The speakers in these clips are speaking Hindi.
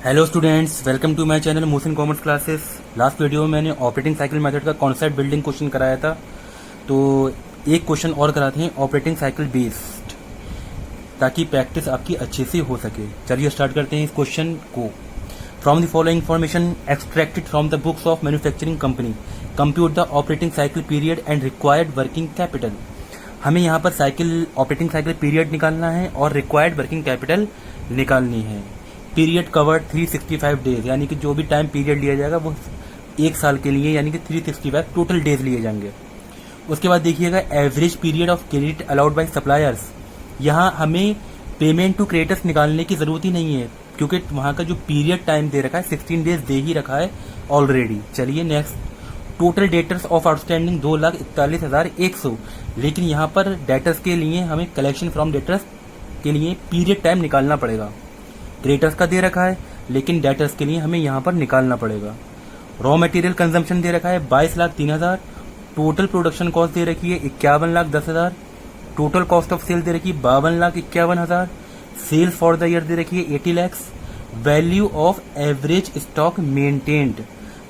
Hello students, welcome to my channel motion commerce classes. Last video में मैंने ऑपरेटिंग साइकिल मेथड का कॉन्सेप्ट बिल्डिंग क्वेश्चन कराया था, तो एक क्वेश्चन और कराते हैं ऑपरेटिंग साइकिल बेस्ड, ताकि प्रैक्टिस आपकी अच्छे से हो सके। चलिए स्टार्ट करते हैं इस क्वेश्चन को। From the following information extracted from the books of manufacturing company, compute the operating cycle period and required working capital. हमें यहाँ पर ऑपरेटिंग साइकिल पीरियड निकालना है और रिक्वायर्ड वर्किंग कैपिटल निकालनी है। पीरियड कवर्ड 365 डेज, यानी कि जो भी टाइम पीरियड लिया जाएगा वो एक साल के लिए, यानी कि 365 टोटल डेज लिए जाएंगे। उसके बाद देखिएगा average period of credit allowed by suppliers. यहाँ हमें पेमेंट टू क्रेडिटर्स निकालने की जरूरत ही नहीं है, क्योंकि वहाँ का जो पीरियड टाइम दे रखा है 16 डेज दे ही रखा है ऑलरेडी। चलिए next, total debtors of outstanding 2,41,100, लेकिन यहाँ पर डेटर्स के लिए हमें कलेक्शन फ्रॉम डेटर्स के लिए पीरियड टाइम निकालना पड़ेगा। क्रेडिटर्स का दे रखा है, लेकिन डेटर्स के लिए हमें यहाँ पर निकालना पड़ेगा। रॉ मटेरियल कंजम्पशन दे रखा है 22,03,000, टोटल प्रोडक्शन कॉस्ट दे रखी है 51,10,000, टोटल कॉस्ट ऑफ सेल दे रखी है 52,51,000, सेल्स फॉर द ईयर दे रखी है 80 lakh, value of average stock maintained,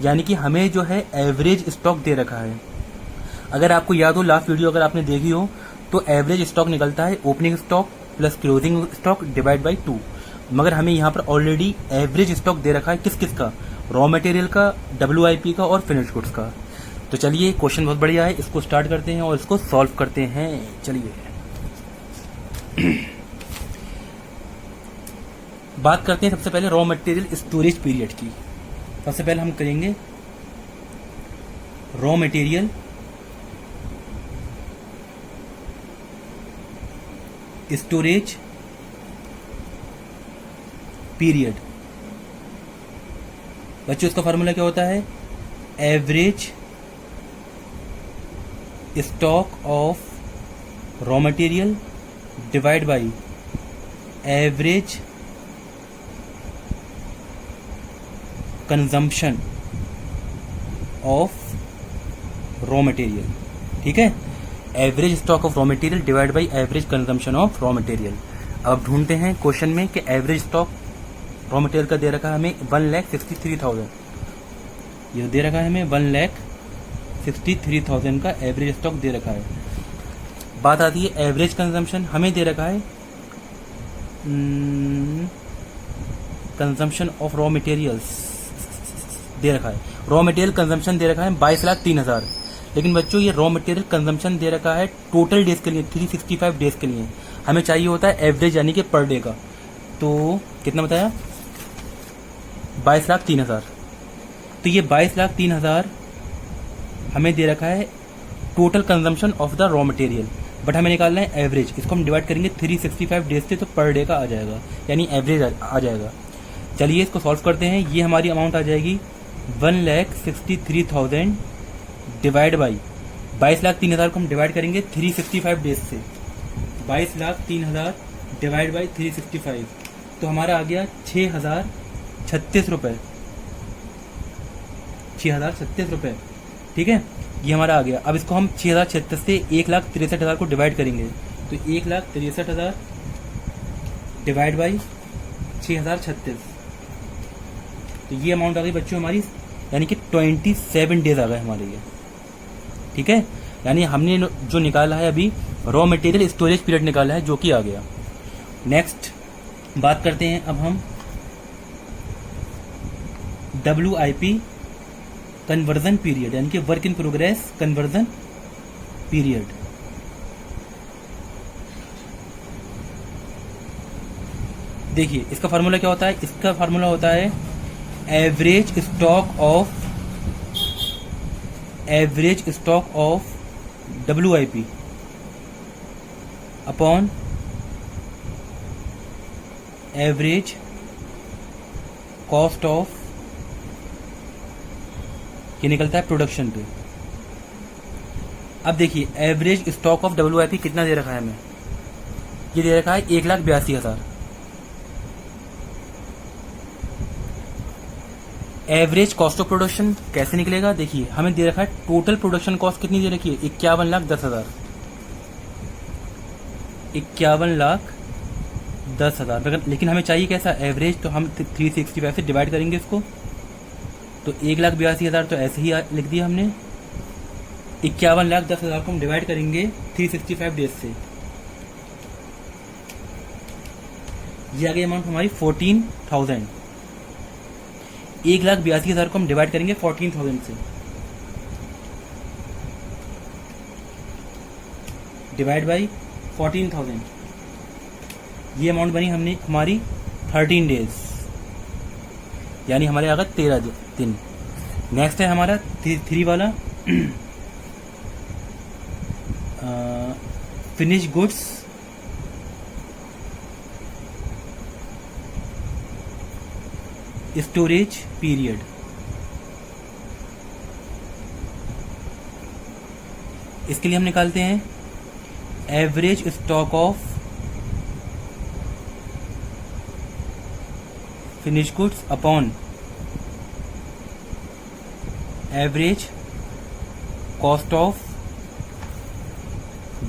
यानी कि हमें जो है एवरेज स्टॉक दे रखा है। अगर आपको याद हो, लास्ट वीडियो अगर आपने देखी हो, तो एवरेज स्टॉक निकलता है opening stock plus closing stock divide by 2, मगर हमें यहाँ पर ऑलरेडी एवरेज स्टॉक दे रखा है किस किस का, रॉ मटेरियल का, WIP का और फिनिश्ड गुड्स का। तो चलिए क्वेश्चन बहुत बढ़िया है, इसको स्टार्ट करते हैं और इसको सॉल्व करते हैं। चलिए बात करते हैं सबसे पहले रॉ मटेरियल स्टोरेज पीरियड की। सबसे पहले हम करेंगे रॉ मटेरियल स्टोरेज पीरियड। बच्चों, इसका फॉर्मूला क्या होता है? Average stock of raw material divide by average consumption of raw material. ठीक है, average stock of raw material divide by average consumption of raw material. अब ढूंढते हैं क्वेश्चन में कि एवरेज स्टॉक रॉ मटेरियल का दे रखा है हमें 1,63,000, ये दे रखा है हमें 1,63,000 का एवरेज स्टॉक दे रखा है। बात आती है एवरेज कंजम्पशन, हमें दे रखा है कंजम्पशन ऑफ रॉ मटेरियल्स दे रखा है, रॉ मटेरियल कंजम्पशन दे रखा है 22,03,000, लेकिन बच्चों ये रॉ मटेरियल कंजम्पशन दे रखा है टोटल डेज के लिए, 365 डेज के लिए। हमें चाहिए होता है एवरेज, यानी कि पर डे का। तो कितना बताया? 22,03,000। तो ये 22,03,000 हमें दे रखा है total consumption of the raw material, but हमें निकालना है एवरेज। इसको हम डिवाइड करेंगे 365 डेज से, तो पर डे का आ जाएगा, यानी एवरेज आ जाएगा। चलिए इसको सॉल्व करते हैं। ये हमारी अमाउंट आ जाएगी 1,63,000 डिवाइड बाई 22,03,000 को हम डिवाइड करेंगे 365 डेज से। 22,03,000 डिवाइड बाई 365, तो हमारा आ गया 6,036 रुपये। 6,036 रुपये, ठीक है, ये हमारा आ गया। अब इसको हम 6,036 से 1,63,000 को डिवाइड करेंगे, तो 1,63,000 डिवाइड बाई 6,036, तो ये अमाउंट आ गई बच्चों हमारी, यानी कि 27 डेज आ गए हमारे ये। ठीक है, यानी हमने जो निकाला है अभी रॉ मटेरियल स्टोरेज पीरियड निकाला है, जो कि आ गया। नेक्स्ट बात करते हैं अब हम WIP कन्वर्जन पीरियड, यानी कि work in progress conversion period. देखिए इसका फार्मूला क्या होता है? इसका फार्मूला होता है average stock of WIP upon average cost of, ये निकलता है प्रोडक्शन पे। अब देखिए एवरेज स्टॉक ऑफ WIP कितना दे रखा है हमें? ये दे रखा है 1,82,000। एवरेज कॉस्ट ऑफ प्रोडक्शन कैसे निकलेगा? देखिए हमें दे रखा है टोटल प्रोडक्शन कॉस्ट कितनी दे रखी है? 51,10,000। 51,10,000 10,000, लेकिन हमें चाहिए कैसा एवरेज, तो हम 365 से डिवाइड करेंगे इसको। तो 1,82,000 तो ऐसे ही लिख दिया हमने। 51,10,000 को हम डिवाइड करेंगे 365 डेज से, ये आ गई अमाउंट हमारी 14,000। 1,82,000 को हम डिवाइड करेंगे 14,000 से, डिवाइड बाई 14,000, ये अमाउंट बनी हमने हमारी 13 डेज, यानी हमारे आ गए 13 दिन। नेक्स्ट है हमारा 3 वाला फिनिश गुड्स स्टोरेज पीरियड। इसके लिए हम निकालते हैं average stock of finish goods upon average cost of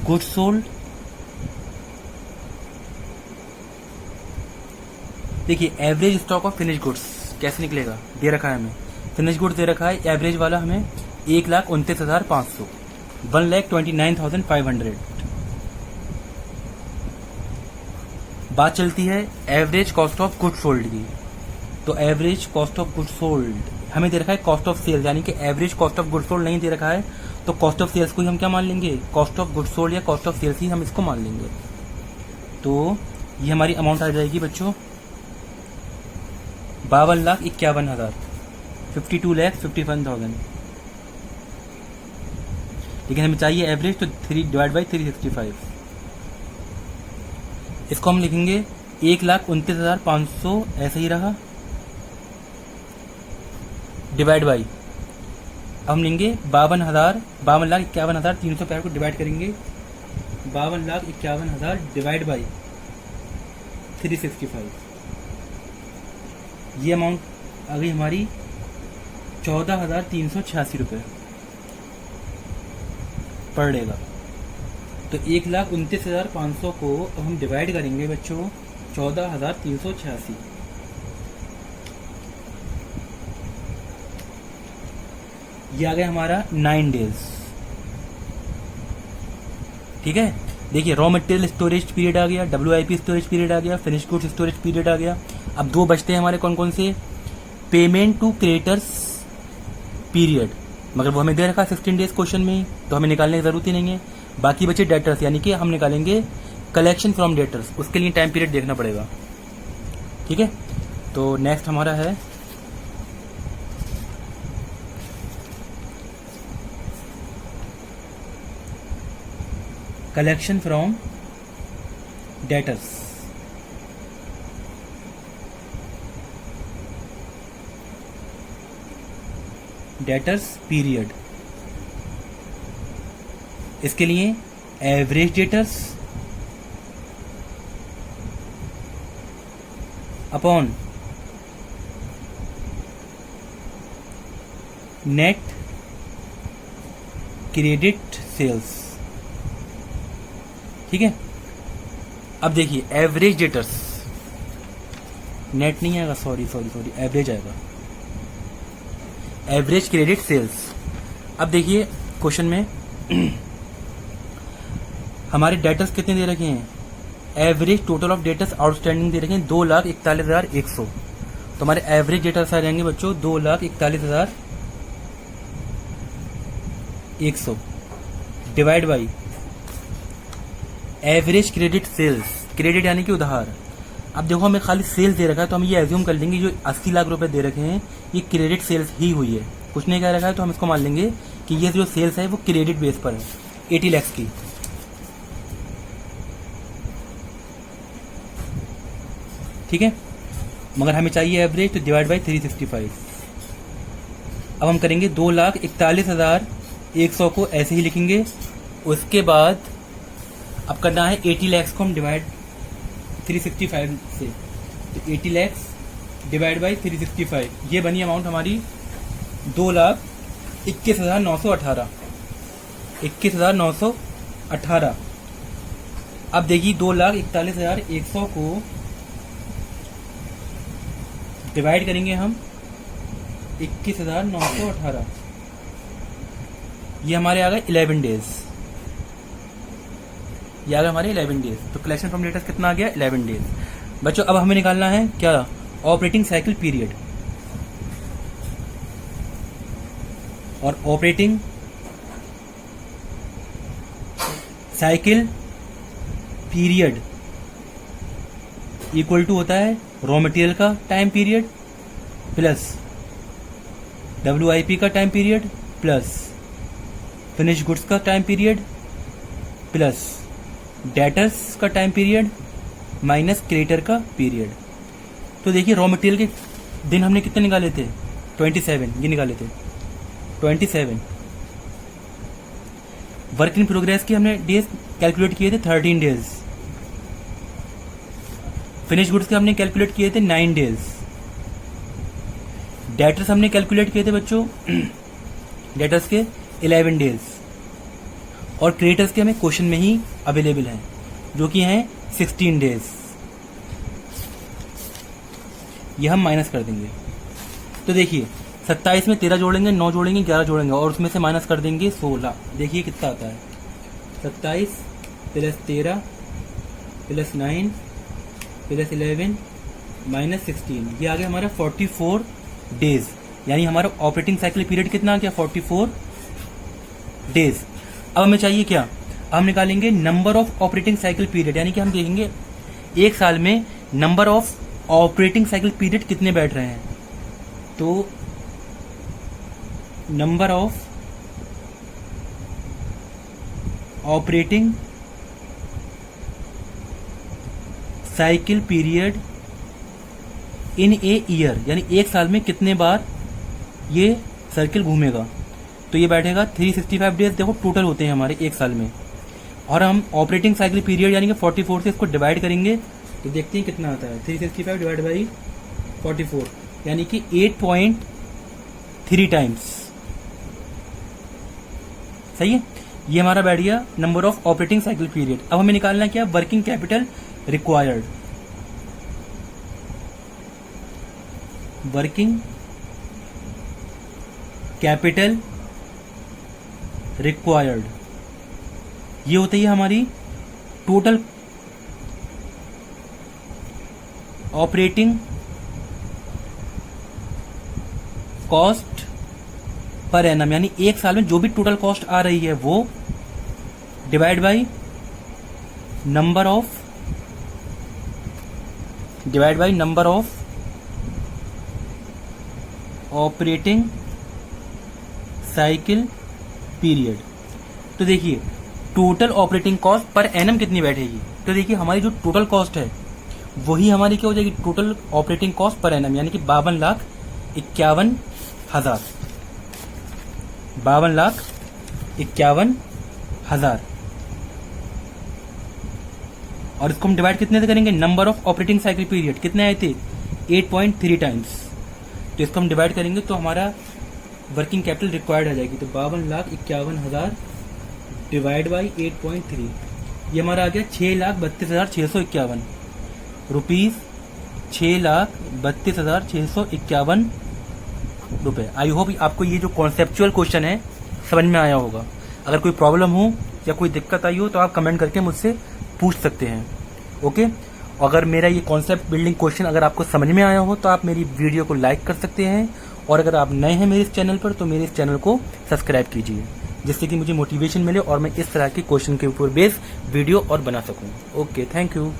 goods sold. देखिए average stock of finish goods कैसे निकलेगा, दे रखा है हमें फिनिश गुड्स दे रखा है, एवरेज वाला हमें 1,29,500, 1,29,500। बात चलती है average cost of goods sold की। तो average cost of goods sold हमें दे रखा है कॉस्ट ऑफ सेल्स, यानी कि average cost of goods sold नहीं दे रखा है, तो कॉस्ट ऑफ सेल्स को ही हम क्या मान लेंगे, कॉस्ट ऑफ गुड्स सोल्ड या कॉस्ट ऑफ सेल्स ही हम इसको मान लेंगे। तो ये हमारी अमाउंट आ जाएगी बच्चों 52,51,000, 52,51,000। लेकिन हमें चाहिए एवरेज, तो 3 डिवाइड बाई 365, इसको हम लिखेंगे 1,29,500 ऐसे ही रहा, डिवाइड बाई हम लेंगे 52,51,350 को डिवाइड करेंगे 52,51,000 डिवाइड बाई 365, ये अमाउंट आ गई हमारी 14,386 रुपये पर डे का। तो 1,29,500 को अब हम डिवाइड करेंगे बच्चों 14,386, ये आ गया हमारा 9 डेज। ठीक है, देखिए रॉ मटेरियल स्टोरेज पीरियड आ गया, WIP स्टोरेज पीरियड आ गया, फिनिश गुड्स स्टोरेज पीरियड आ गया। अब 2 बचते हैं हमारे कौन कौन से, पेमेंट टू क्रेडिटर्स पीरियड, मगर वो हमें दे रखा है 16 डेज क्वेश्चन में, तो हमें निकालने की जरूरत ही नहीं है। बाकी बचे डेटर्स, यानी कि हम निकालेंगे कलेक्शन फ्रॉम डेटर्स, उसके लिए टाइम पीरियड देखना पड़ेगा। ठीक है, तो नेक्स्ट हमारा है collection from debtors. Debtors period, इसके लिए average debtors upon net credit sales. ठीक है, अब देखिए एवरेज डेटर्स, नेट नहीं आएगा, सॉरी एवरेज आएगा, एवरेज क्रेडिट सेल्स। अब देखिए क्वेश्चन में हमारे डेटर्स कितने दे रखे हैं, average total of debtors outstanding दे रखे हैं 2,41,100, तो हमारे एवरेज डेटर्स आ जाएंगे बच्चों 2,41,100 divide by average credit sales, credit यानी कि उधार। अब देखो हमें खाली सेल्स दे रखा है, तो हम ये एज्यूम कर लेंगे जो 80 लाख रुपए दे रखे हैं ये क्रेडिट सेल्स ही हुई है, कुछ नहीं कह रखा है, तो हम इसको मान लेंगे कि ये जो सेल्स है वो क्रेडिट बेस पर है 80 लाख की। ठीक है, मगर हमें चाहिए एवरेज, तो डिवाइड बाई 365। अब हम करेंगे 2,41,100 को ऐसे ही लिखेंगे, उसके बाद अब करना है 80 लाख को हम डिवाइड 365 से, तो 80 लाख डिवाइड बाई 365, ये बनी अमाउंट हमारी 2,21,918, 21,918। अब देखिए 2,41,100 को डिवाइड करेंगे हम 21,918, ये हमारे आ गए 11 डेज, ये आ गए हमारे 11 डेज। तो कलेक्शन फ्रॉम डेटर्स कितना आ गया? 11 डेज। बच्चों अब हमें निकालना है क्या? Operating cycle period. और operating cycle period equal to होता है रॉ मटेरियल का टाइम पीरियड प्लस WIP का time period plus finish goods का टाइम पीरियड प्लस डेटर्स का टाइम पीरियड माइनस क्रेडिटर का पीरियड। तो देखिए रॉ मटेरियल के दिन हमने कितने निकाले थे? 27, ये निकाले थे 27। वर्क इन प्रोग्रेस के हमने डेज कैलकुलेट किए थे 13 डेज। फिनिश गुड्स के हमने कैलकुलेट किए थे 9 डेज। डेटर्स हमने कैलकुलेट किए थे बच्चों डेटर्स के 11 डेज। और क्रेडिटर्स के हमें क्वेश्चन में ही अवेलेबल हैं जो कि हैं 16 डेज। ये हम माइनस कर देंगे। तो देखिए 27 में 13 जोड़ेंगे, 9 जोड़ेंगे, 11 जोड़ेंगे और उसमें से माइनस कर देंगे 16। देखिए कितना आता है? 27 प्लस 13 प्लस 9 प्लस 11 माइनस 16, ये आ गया हमारा 44 डेज। यानी हमारा ऑपरेटिंग साइकिल पीरियड कितना आ गया? 44 डेज। अब हमें चाहिए क्या? हम निकालेंगे number of operating cycle period, यानी कि हम देखेंगे एक साल में number of operating cycle period कितने बैठ रहे हैं। तो number of operating cycle period in a year, यानी एक साल में कितने बार ये सर्किल घूमेगा। तो ये बैठेगा 365 डेज। देखो टोटल होते हैं हमारे एक साल में, और हम ऑपरेटिंग साइकिल पीरियड यानी कि 44 से इसको डिवाइड करेंगे तो देखते हैं कितना आता है। 365 डिवाइड बाई 44 यानी कि 8.3 टाइम्स। सही है, ये हमारा बैठ गया number of operating cycle period. अब हमें निकालना क्या? Working capital required. Working capital required, ये होती है हमारी total operating cost per annum, यानी एक साल में जो भी टोटल कॉस्ट आ रही है वो divide by number of operating cycle period. तो देखिए total operating cost per annum कितनी बैठेगी। तो देखिए हमारी जो टोटल कॉस्ट है वही हमारी क्या हो जाएगी? Total operating cost per annum, यानी कि 52,51,000। 52,51,000। और इसको हम डिवाइड कितने से करेंगे? Number of operating cycle period कितने आए थे? 8.3 टाइम्स। तो इसको हम डिवाइड करेंगे तो हमारा वर्किंग कैपिटल रिक्वायर्ड आ जाएगी। तो 52,51,000 डिवाइड बाई 8.3, ये हमारा आ गया 6,32,651 रुपीज। 6,32,651 रुपए। आई होप आपको ये जो कॉन्सेप्चुअल क्वेश्चन है समझ में आया होगा। अगर कोई प्रॉब्लम हो या कोई दिक्कत आई हो तो आप कमेंट करके मुझसे पूछ सकते हैं। ओके, अगर मेरा ये कॉन्सेप्ट बिल्डिंग क्वेश्चन अगर आपको समझ में आया हो तो आप मेरी वीडियो को लाइक कर सकते हैं, और अगर आप नए हैं मेरे इस चैनल पर तो मेरे इस चैनल को सब्सक्राइब कीजिए, जिससे कि मुझे मोटिवेशन मिले और मैं इस तरह के क्वेश्चन के ऊपर बेस वीडियो और बना सकूं। Okay, thank you.